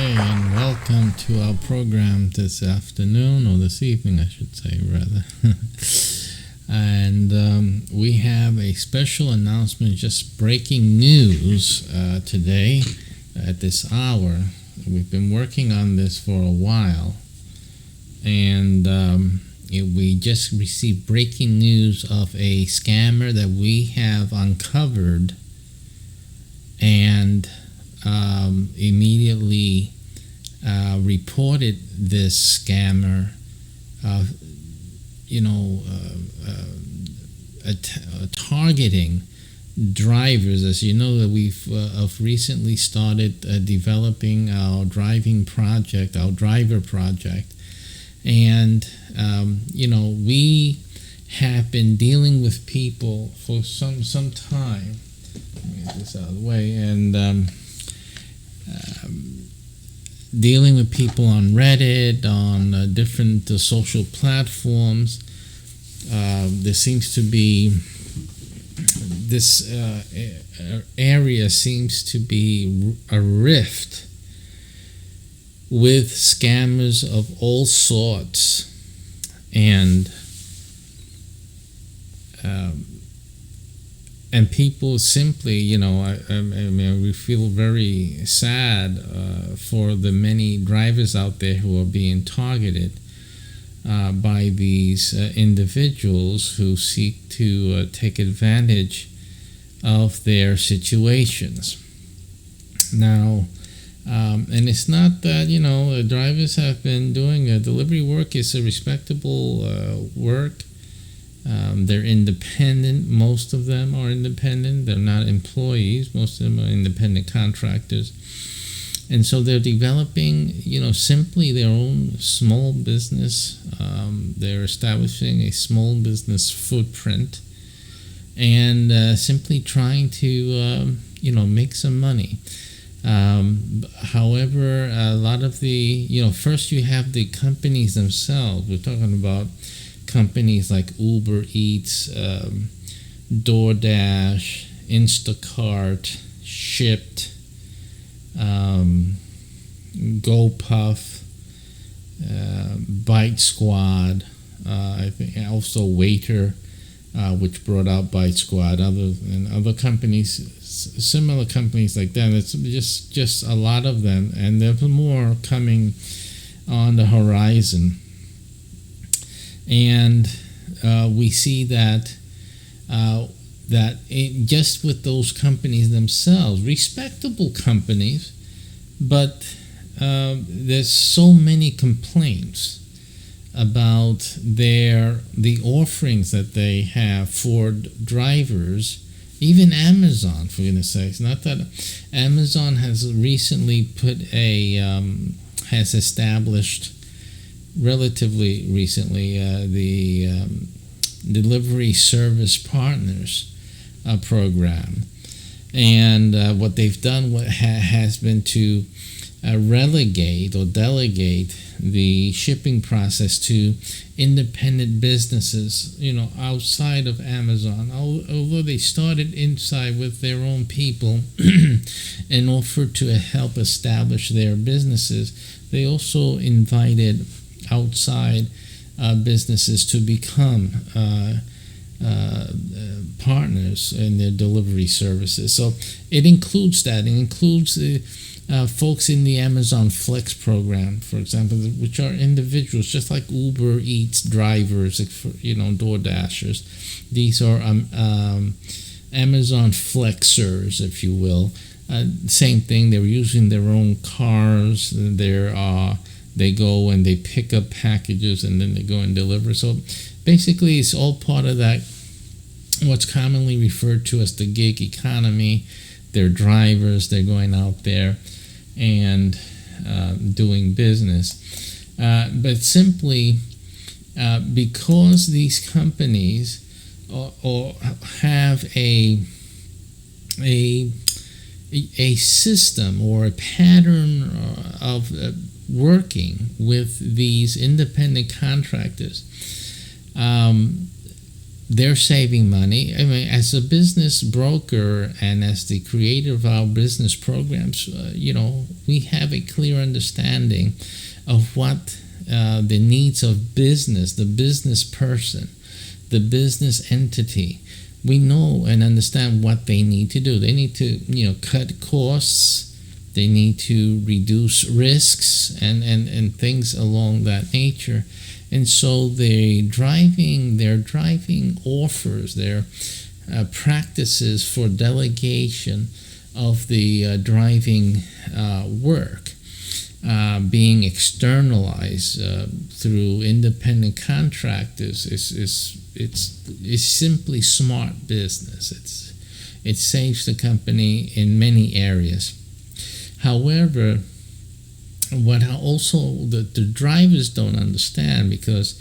Okay, and welcome to our program this afternoon, or this evening, I should say, rather. And we have a special announcement, just breaking news today at this hour. We've been working on this for a while, and we just received breaking news of a scammer that we have uncovered and immediately reported this scammer, targeting drivers. As you know, that we've recently started developing our driving project, our driver project, and we have been dealing with people for some time. Let me get this out of the way, and dealing with people on Reddit, on different social platforms. There seems to be this area seems to be a rift with scammers of all sorts, and people simply, we feel very sad for the many drivers out there who are being targeted by these individuals who seek to take advantage of their situations. Now, and it's not that, drivers have been doing delivery work. Is a respectable work. They're independent. Most of them are independent. They're not employees. Most of them are independent contractors. And so they're developing, simply their own small business. They're establishing a small business footprint and simply trying to, make some money. However, a lot of the, first you have the companies themselves. We're talking about companies like Uber Eats, DoorDash, Instacart, Shipt, GoPuff, Bite Squad, I think also Waiter, which brought out Bite Squad, other companies, similar companies like that. It's just a lot of them, and there's more coming on the horizon. And we see that just with those companies themselves, respectable companies, but there's so many complaints about the offerings that they have for drivers. Even Amazon, for goodness sakes. Not that Amazon has recently has established relatively recently the Delivery Service Partners program. And what they've done has been to relegate or delegate the shipping process to independent businesses, outside of Amazon. Although they started inside with their own people and offered to help establish their businesses, they also invited outside businesses to become partners in their delivery services. So it includes that. It includes folks in the Amazon Flex program, for example, which are individuals just like Uber Eats drivers, DoorDashers. These are Amazon Flexers, if you will. Same thing. They're using their own cars. They go and they pick up packages and then they go and deliver. So basically it's all part of that, what's commonly referred to as the gig economy. They're drivers. They're going out there and doing business. But simply because these companies or have a system or a pattern of working with these independent contractors, they're saving money. I mean, as a business broker and as the creator of our business programs, we have a clear understanding of what the needs of business, the business person, the business entity. We know and understand what they need to do. They need to, cut costs. They need to reduce risks and things along that nature. And so their driving offers, their practices for delegation of the driving work being externalized through independent contractors is simply smart business. It saves the company in many areas. However, what also the drivers don't understand, because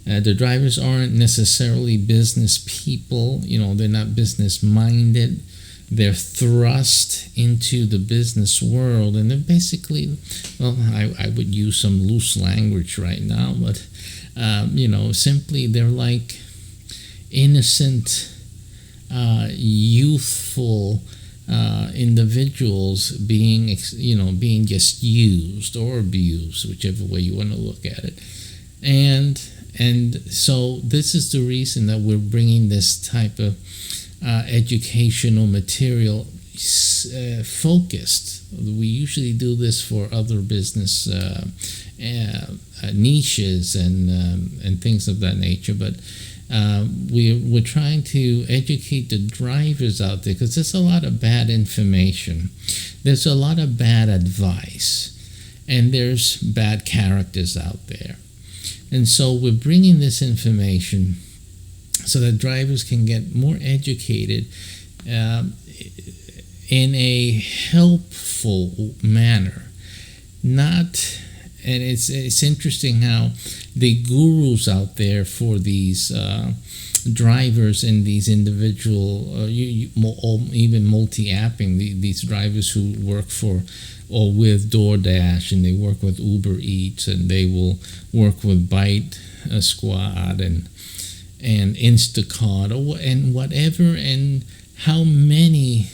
the drivers aren't necessarily business people, they're not business minded. They're thrust into the business world, and they're basically, I would use some loose language right now, but simply they're like innocent, youthful individuals being just used or abused, whichever way you want to look at it. And so this is the reason that we're bringing this type of educational material focused. We usually do this for other business niches and things of that nature, but we're trying to educate the drivers out there, because there's a lot of bad information, there's a lot of bad advice, and there's bad characters out there. And so we're bringing this information so that drivers can get more educated in a helpful manner. And it's interesting how the gurus out there for these drivers and these individual, even multi-apping, these drivers who work for or with DoorDash, and they work with Uber Eats, and they will work with Bite Squad and Instacart and whatever, and how many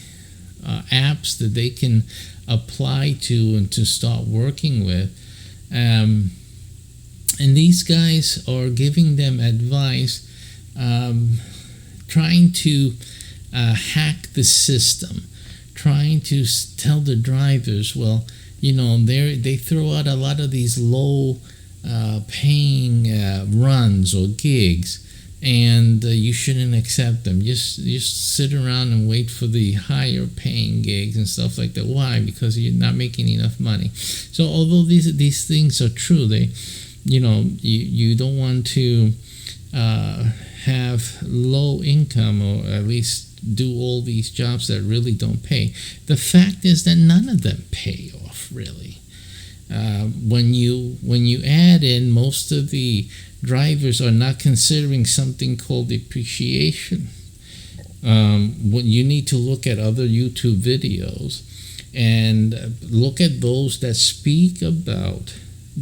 apps that they can apply to and to start working with. And these guys are giving them advice, trying to hack the system, trying to tell the drivers, they throw out a lot of these low paying runs or gigs, and you shouldn't accept them. Just sit around and wait for the higher paying gigs and stuff like that. Why? Because you're not making enough money. So although these things are true, you don't want to have low income, or at least do all these jobs that really don't pay. The fact is that none of them pay off, really. When you add in, most of the drivers are not considering something called depreciation. You need to look at other YouTube videos and look at those that speak about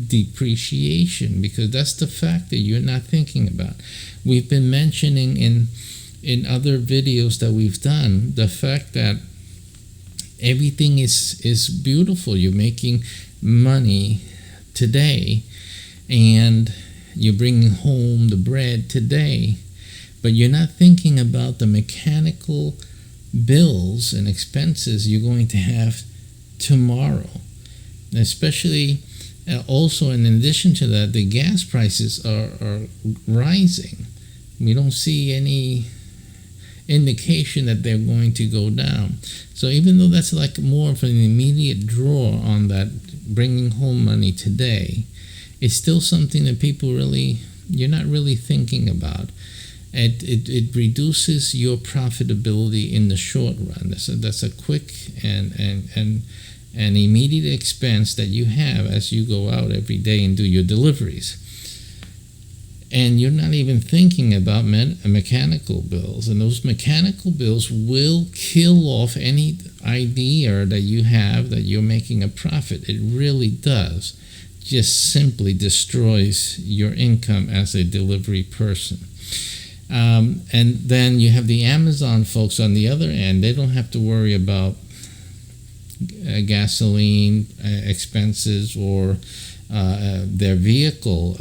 depreciation, because that's the fact that you're not thinking about. We've been mentioning in other videos that we've done the fact that everything is beautiful. You're making money today, and you're bringing home the bread today, but you're not thinking about the mechanical bills and expenses you're going to have tomorrow. Especially also, in addition to that, the gas prices are rising. We don't see any indication that they're going to go down. So even though that's like more of an immediate draw on that bringing home money today, it's still something that you're not really thinking about. It reduces your profitability in the short run. That's a quick and immediate expense that you have as you go out every day and do your deliveries. And you're not even thinking about mechanical bills. And those mechanical bills will kill off any idea that you have that you're making a profit. It really does. Just simply destroys your income as a delivery person. And then you have the Amazon folks on the other end. They don't have to worry about gasoline expenses or their vehicle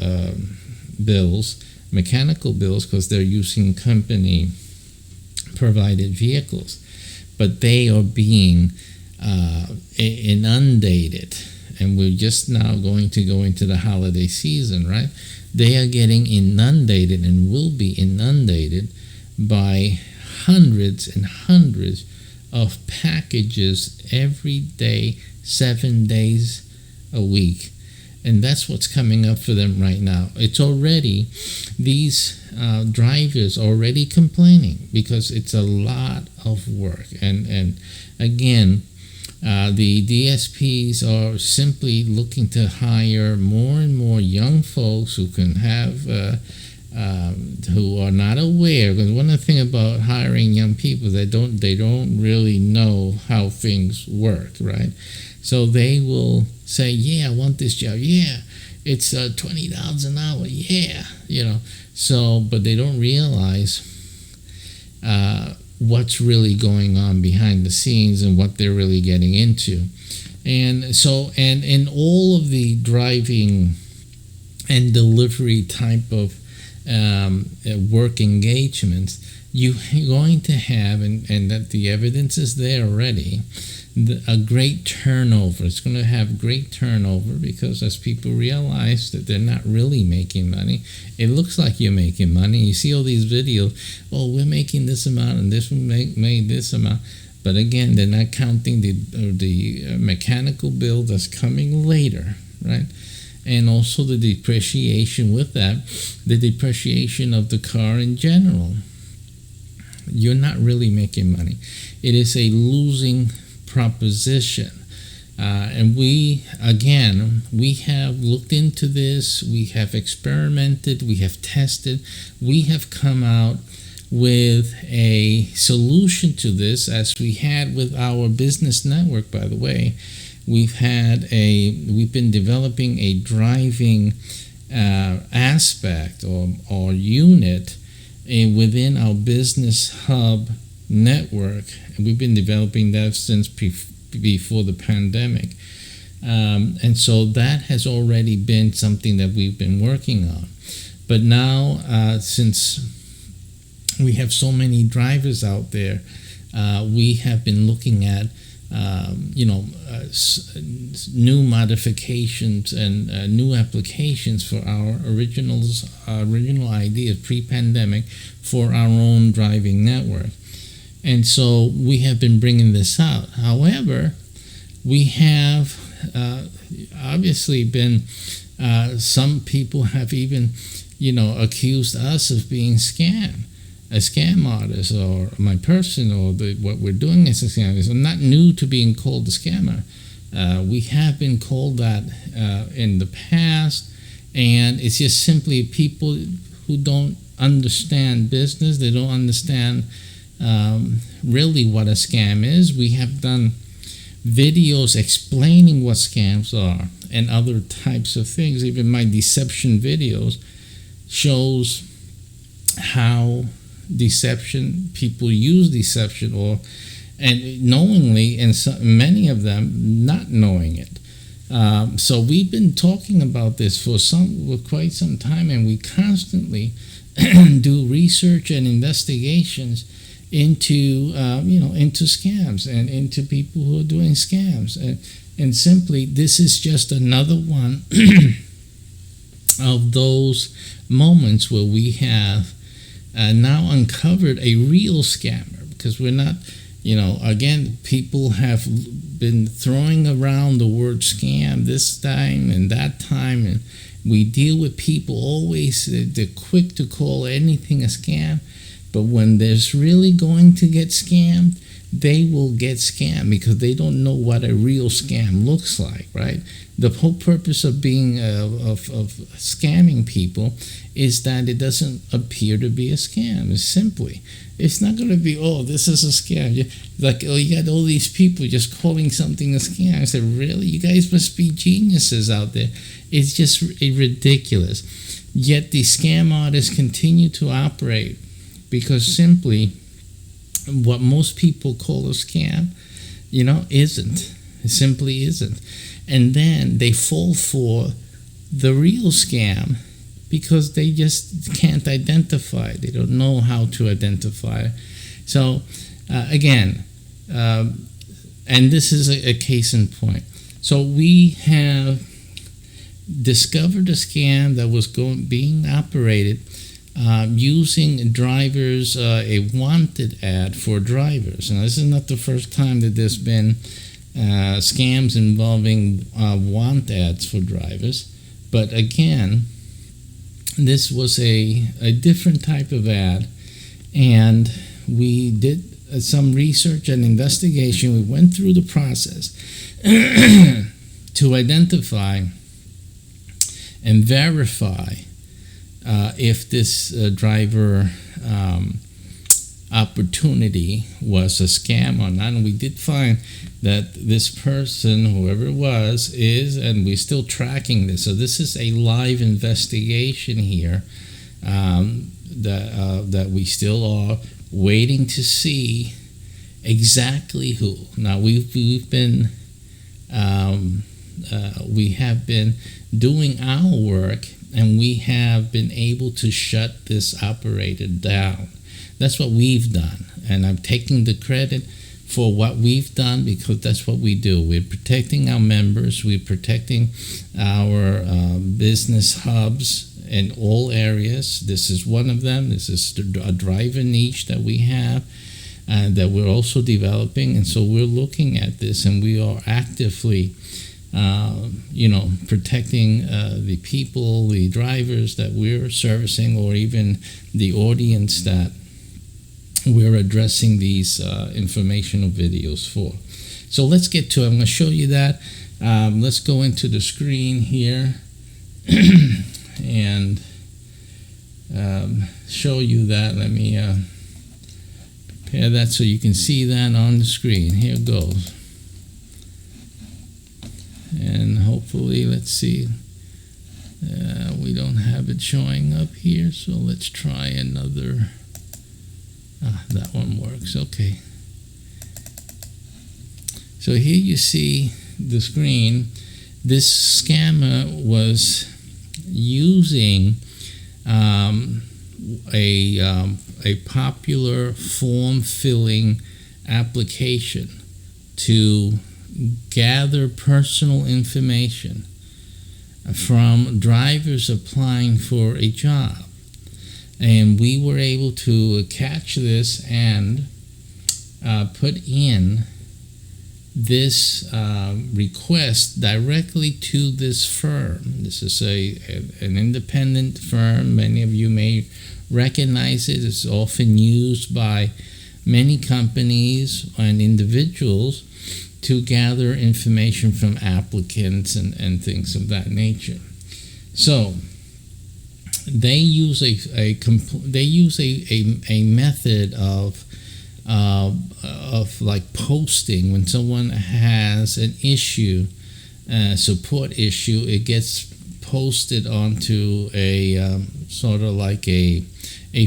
bills, mechanical bills, because they're using company provided vehicles. But they are being inundated, and we're just now going to go into the holiday season, right? They are getting inundated and will be inundated by hundreds and hundreds of packages every day, 7 days a week. And that's what's coming up for them right now. It's already, these drivers are already complaining because it's a lot of work. And again, the DSPs are simply looking to hire more and more young folks who can have, who are not aware. Because one of the things about hiring young people, they don't really know how things work, right? So they will say, yeah, I want this job. Yeah, it's $20 an hour. Yeah, So, but they don't realize what's really going on behind the scenes and what they're really getting into. And so, and in all of the driving and delivery type of work engagements, you're going to have, and that the evidence is there already, a great turnover. It's going to have great turnover because as people realize that they're not really making money, it looks like you're making money. You see all these videos, oh, we're making this amount and this one made this amount. But again, they're not counting the mechanical bill that's coming later, right? And also the depreciation with that, the depreciation of the car in general. You're not really making money. It is a losing proposition. And we have looked into this, we have experimented, we have tested, we have come out with a solution to this, as we had with our business network, by the way. We've been developing a driving aspect or unit within our business hub network. We've been developing that since before the pandemic. And so that has already been something that we've been working on. But now, since we have so many drivers out there, we have been looking at new modifications and new applications for our original ideas pre-pandemic for our own driving network. And so we have been bringing this out. However, we have obviously been, some people have even, accused us of being a scam artist, or my person, or what we're doing is a scam. So I'm not new to being called a scammer. We have been called that in the past, and it's just simply people who don't understand business. They don't understand really what a scam is. We have done videos explaining what scams are and other types of things. Even my deception videos shows how people use deception, and knowingly, and many of them not knowing it. So we've been talking about this for quite some time, and we constantly do research and investigations into scams and into people who are doing scams, and simply this is just another one of those moments where we have now uncovered a real scammer, because we're not, again, people have been throwing around the word scam this time and that time, and we deal with people always, they're quick to call anything a scam, but when there's really going to get scammed, they will get scammed because they don't know what a real scam looks like, right? The whole purpose of being of scamming people is that it doesn't appear to be a scam. It's not going to be, oh, this is a scam. You got all these people just calling something a scam. I said, really? You guys must be geniuses out there. It's just ridiculous. Yet the scam artists continue to operate because simply what most people call a scam, isn't. It simply isn't. And then they fall for the real scam because they just can't identify. They don't know how to identify. So again, and this is a case in point. So we have discovered a scam that was being operated using drivers, a wanted ad for drivers. And this is not the first time that there's been scams involving want ads for drivers. But again, this was a different type of ad, and we did some research and investigation. We went through the process to identify and verify if this driver opportunity was a scam or not. And we did find that this person, whoever it was, is, and we're still tracking this. So this is a live investigation here that we still are waiting to see exactly who. Now we have been doing our work, and we have been able to shut this operator down. That's what we've done, and I'm taking the credit for what we've done because that's what we do. We're protecting our members. We're protecting our business hubs in all areas. This is one of them. This is a driver niche that we have that we're also developing, and so we're looking at this, and we are actively protecting the people, the drivers that we're servicing, or even the audience that we're addressing these informational videos for. So let's get to it. I'm going to show you that. Let's go into the screen here and show you that. Let me prepare that so you can see that on the screen. Here it goes. And hopefully, let's see, we don't have it showing up here, so let's try another. That one works. Okay. So here you see the screen. This scammer was using a popular form filling application to gather personal information from drivers applying for a job. And we were able to catch this and put in this request directly to this firm. This is an independent firm. Many of you may recognize it. It's often used by many companies and individuals to gather information from applicants and things of that nature. So they use a method of like posting. When someone has an issue, support issue, it gets posted onto a sort of like a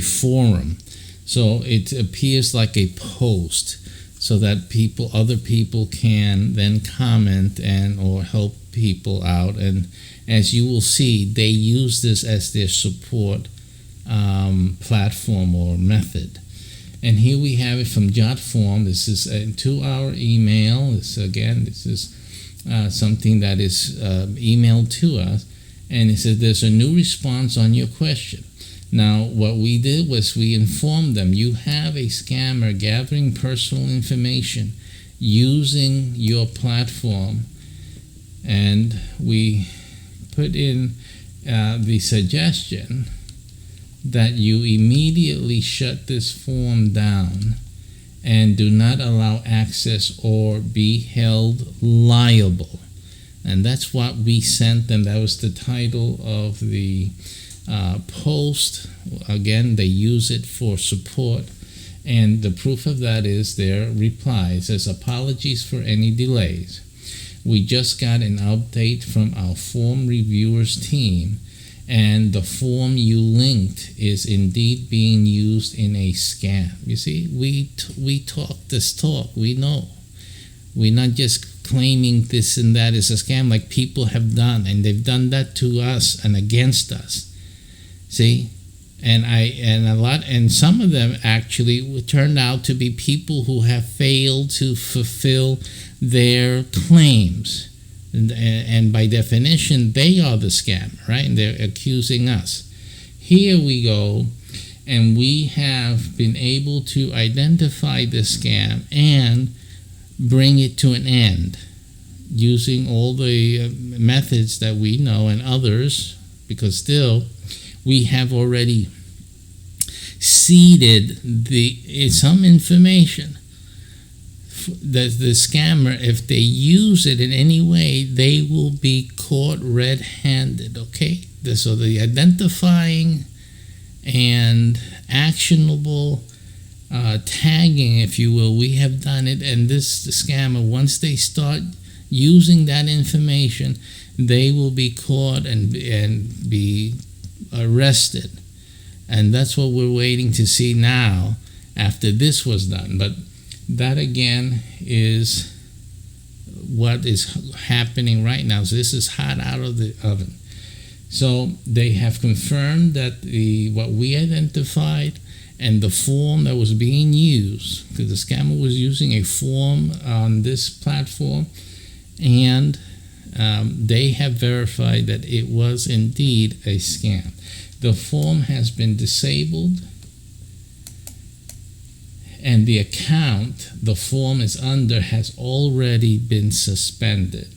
forum. So it appears like a post, so that other people can then comment and or help people out. And as you will see, they use this as their support platform or method. And here we have it from JotForm. This is a 2-hour email. This is something that is emailed to us. And it says there's a new response on your question. Now, what we did was we informed them, you have a scammer gathering personal information using your platform. And we put in the suggestion that you immediately shut this form down and do not allow access or be held liable. And that's what we sent them. That was the title of the post. Again, they use it for support. And the proof of that is their reply. It says, apologies for any delays. We just got an update from our form reviewers team, and the form you linked is indeed being used in a scam. You see, we talk this talk. We know. We're not just claiming this and that is a scam like people have done, and they've done that to us and against us. See, and some of them actually turned out to be people who have failed to fulfill their claims. And by definition, they are the scammer, right? And they're accusing us. Here we go, and we have been able to identify the scam and bring it to an end using all the methods that we know and others, because still we have already seeded some information. The scammer, if they use it in any way, they will be caught red-handed, okay? So the identifying and actionable tagging, if you will, we have done it, and the scammer, once they start using that information, they will be caught and be arrested. And that's what we're waiting to see now after this was done. But that again is what is happening right now. So this is hot out of the oven. So they have confirmed that what we identified and the form that was being used, because the scammer was using a form on this platform, and they have verified that it was indeed a scam. The form has been disabled, and the account the form is under has already been suspended.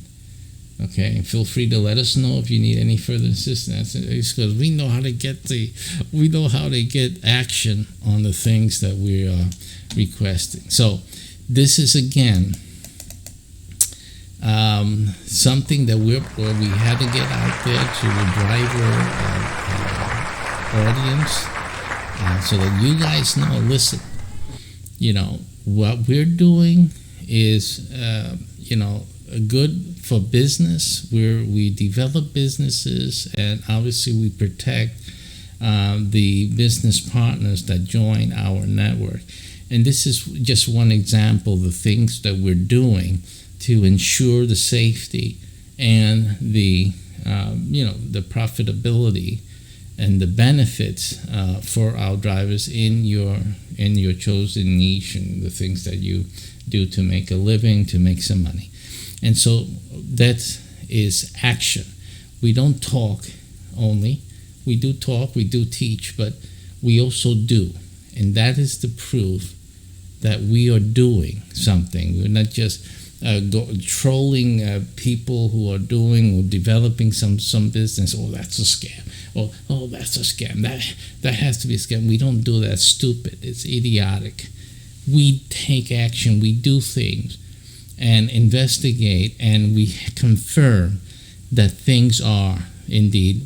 Okay, and feel free to let us know if you need any further assistance, because we know how to get action on the things that we are requesting. So this is again something that we had to get out there to the driver audience, so that you guys know. Listen, what we're doing is good for business. We develop businesses, and obviously we protect the business partners that join our network. And this is just one example of the things that we're doing to ensure the safety and the profitability and the benefits for our drivers in your chosen niche, and the things that you do to make a living, to make some money. And so that is action. We don't talk only. We do talk, we do teach, but we also do. And that is the proof that we are doing something. We're not just trolling people who are doing or developing some business. Oh, that's a scam. Oh, that's a scam. That has to be a scam. We don't do that. Stupid. It's idiotic. We take action. We do things and investigate, and we confirm that things are indeed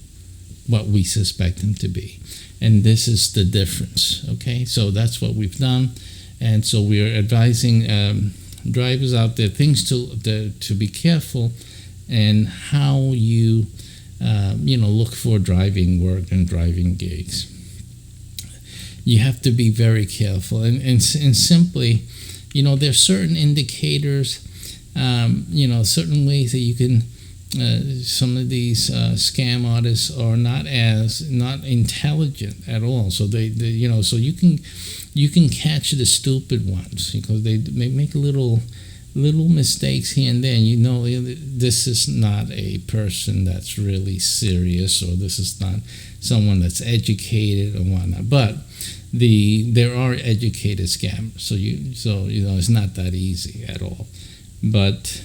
what we suspect them to be. And this is the difference, okay? So that's what we've done. And so we're advising drivers out there things to be careful, and how you look for driving work and driving gigs. You have to be very careful, and simply, there's certain indicators, certain ways that you can. Some of these scam artists are not intelligent at all. So so you can catch the stupid ones, because they make little mistakes here and there. And this is not a person that's really serious, or this is not someone that's educated and whatnot. But there are educated scammers. So it's not that easy at all. But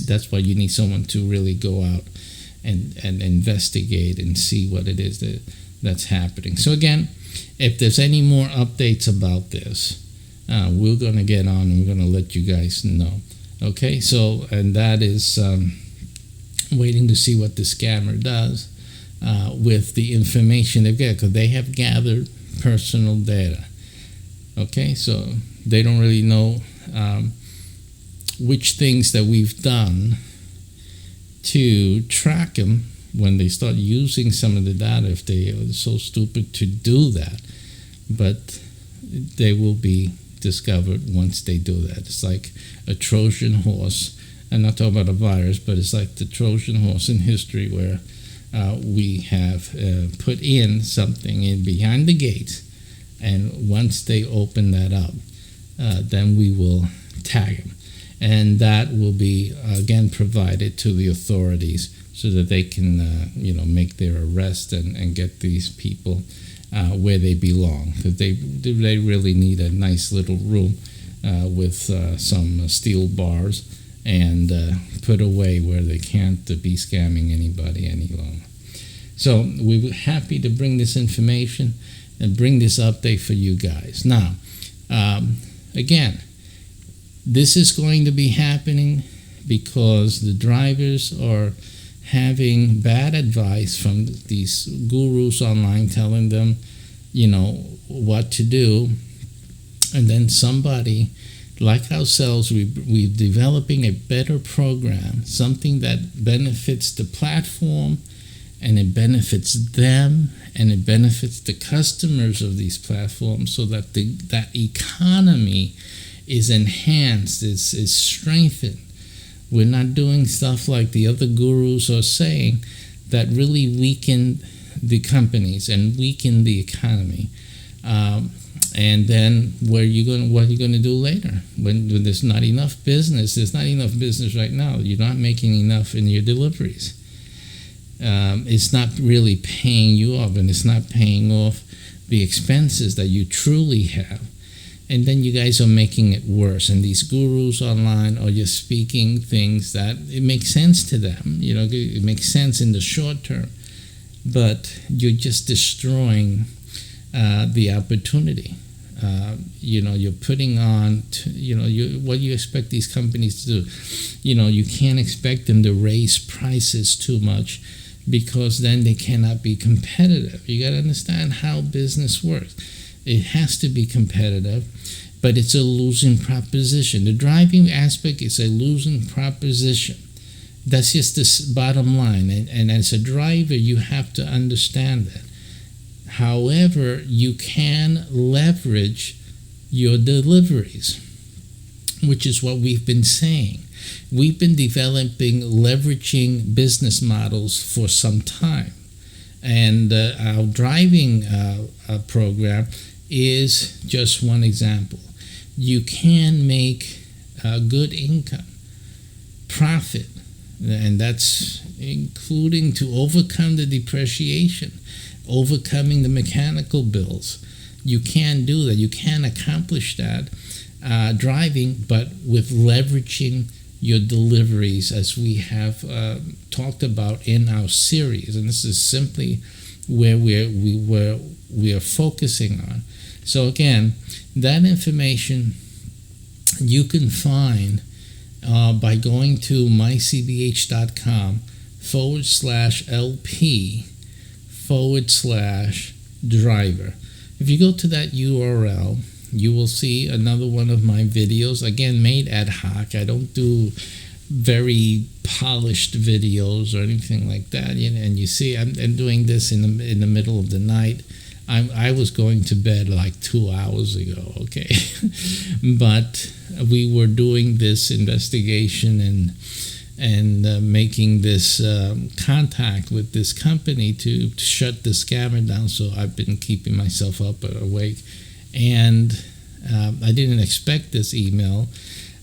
that's why you need someone to really go out and investigate and see what it is that's happening. So again, if there's any more updates about this, we're going to get on and we're going to let you guys know. Okay, so, and that is waiting to see what the scammer does with the information they've got, because they have gathered personal data. Okay, so they don't really know which things that we've done to track them when they start using some of the data, if they are so stupid to do that. But they will be discovered once they do that. It's like a Trojan horse. I'm not talking about a virus, but it's like the Trojan horse in history where we have put in something in behind the gates, and once they open that up, then we will tag them. And that will be, again, provided to the authorities so that they can, make their arrest and get these people where they belong. Because they really need a nice little room with some steel bars and put away where they can't be scamming anybody any longer. So we were happy to bring this information and bring this update for you guys. Now, again, this is going to be happening because the drivers are having bad advice from these gurus online telling them, what to do. And then somebody like ourselves, we're developing a better program, something that benefits the platform, and it benefits them, and it benefits the customers of these platforms, so that that economy is enhanced, is strengthened. We're not doing stuff like the other gurus are saying that really weaken the companies and weaken the economy. And then what are you going to do later? When there's not enough business, there's not enough business right now. You're not making enough in your deliveries. It's not really paying you off, and it's not paying off the expenses that you truly have. And then you guys are making it worse. And these gurus online are just speaking things that it makes sense to them. It makes sense in the short term. But you're just destroying the opportunity. You're putting on, what you expect these companies to do. You can't expect them to raise prices too much, because then they cannot be competitive. You got to understand how business works. It has to be competitive, but it's a losing proposition. The driving aspect is a losing proposition. That's just the bottom line. And as a driver, you have to understand that. However, you can leverage your deliveries, which is what we've been saying. We've been developing leveraging business models for some time. And our driving program is just one example. You can make good income, profit, and that's including to overcome the depreciation, overcoming the mechanical bills. You can do that. You can accomplish that driving, but with leveraging your deliveries, as we have talked about in our series. And this is simply where we are focusing on. So again, that information you can find by going to mycbh.com/LP/driver. If you go to that URL, you will see another one of my videos, again, made ad hoc. I don't do very polished videos or anything like that. And you see, I'm doing this in the middle of the night. I was going to bed like 2 hours ago, okay? But we were doing this investigation and making this contact with this company to shut the scammer down. So I've been keeping myself up awake. And I didn't expect this email,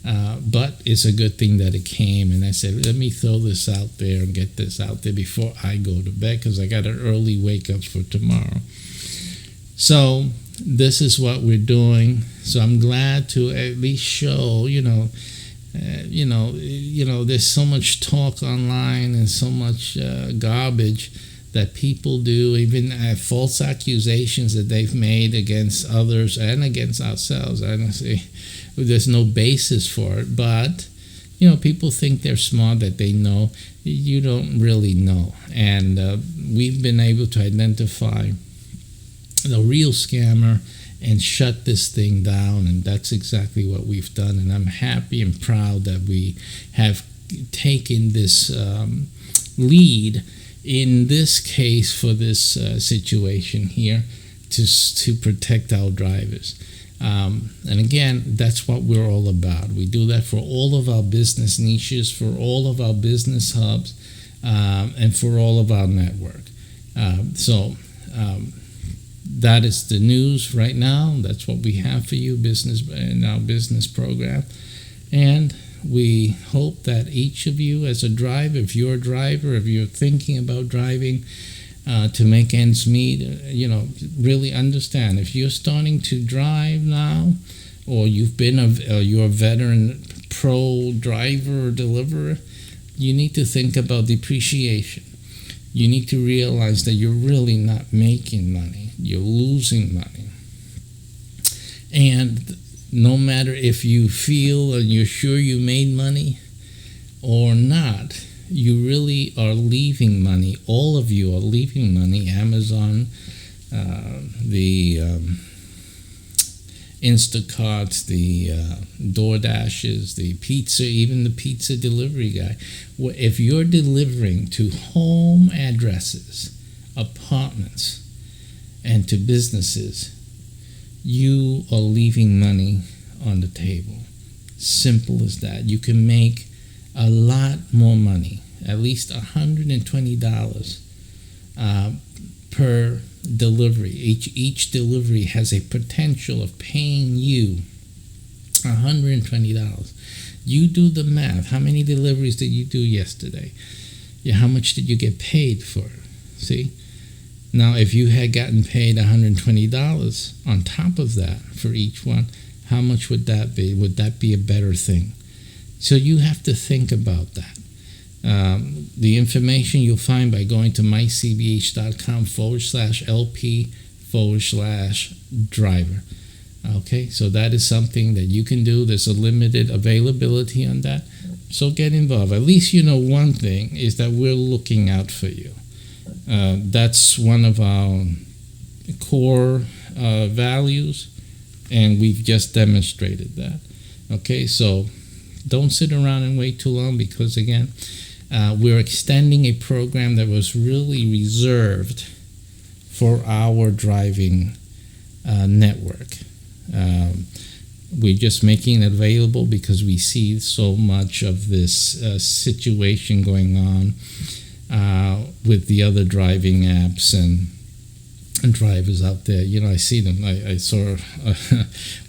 but it's a good thing that it came. And I said, let me throw this out there and get this out there before I go to bed, because I got an early wake up for tomorrow. So this is what we're doing. So I'm glad to at least show, there's so much talk online and so much garbage that people do, even false accusations that they've made against others and against ourselves. Honestly, there's no basis for it. But, people think they're smart, that they know. You don't really know. And we've been able to identify the real scammer and shut this thing down, and that's exactly what we've done. And I'm happy and proud that we have taken this lead in this case, for this situation here, to protect our drivers. And again, that's what we're all about. We do that for all of our business niches, for all of our business hubs, and for all of our network. So that is the news right now. That's what we have for you, business in our business program. And we hope that each of you, as a driver, if you're a driver, if you're thinking about driving to make ends meet, really understand, if you're starting to drive now, or you've been you're a veteran pro driver or deliverer, you need to think about depreciation. You need to realize that you're really not making money. You're losing money. And no matter if you feel and you're sure you made money or not, you really are leaving money. All of you are leaving money. Amazon, the Instacarts, the DoorDashes, the pizza, even the pizza delivery guy. If you're delivering to home addresses, apartments, and to businesses, you are leaving money on the table. Simple as that. You can make a lot more money, at least $120 per delivery. Each delivery has a potential of paying you $120. You do the math. How many deliveries did you do yesterday? Yeah, how much did you get paid for? See? Now, if you had gotten paid $120 on top of that for each one, how much would that be? Would that be a better thing? So you have to think about that. The information you'll find by going to mycbh.com/LP/driver. Okay, so that is something that you can do. There's a limited availability on that. So get involved. At least you know one thing is that we're looking out for you. That's one of our core values, and we've just demonstrated that. Okay, so don't sit around and wait too long, because again, we're extending a program that was really reserved for our driving network. We're just making it available because we see so much of this situation going on with the other driving apps and drivers out there. I see them. I saw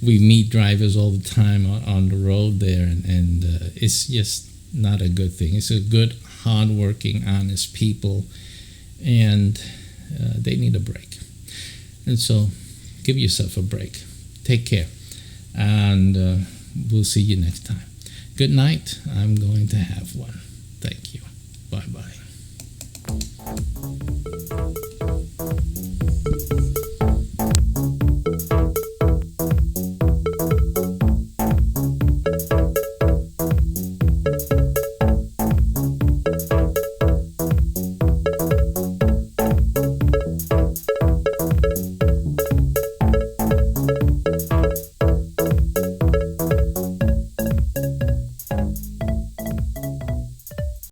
we meet drivers all the time on the road there, and it's just not a good thing. It's a good, hardworking, honest people, and they need a break. And so give yourself a break. Take care, and we'll see you next time. Good night. I'm going to have one. Thank you. Bye-bye.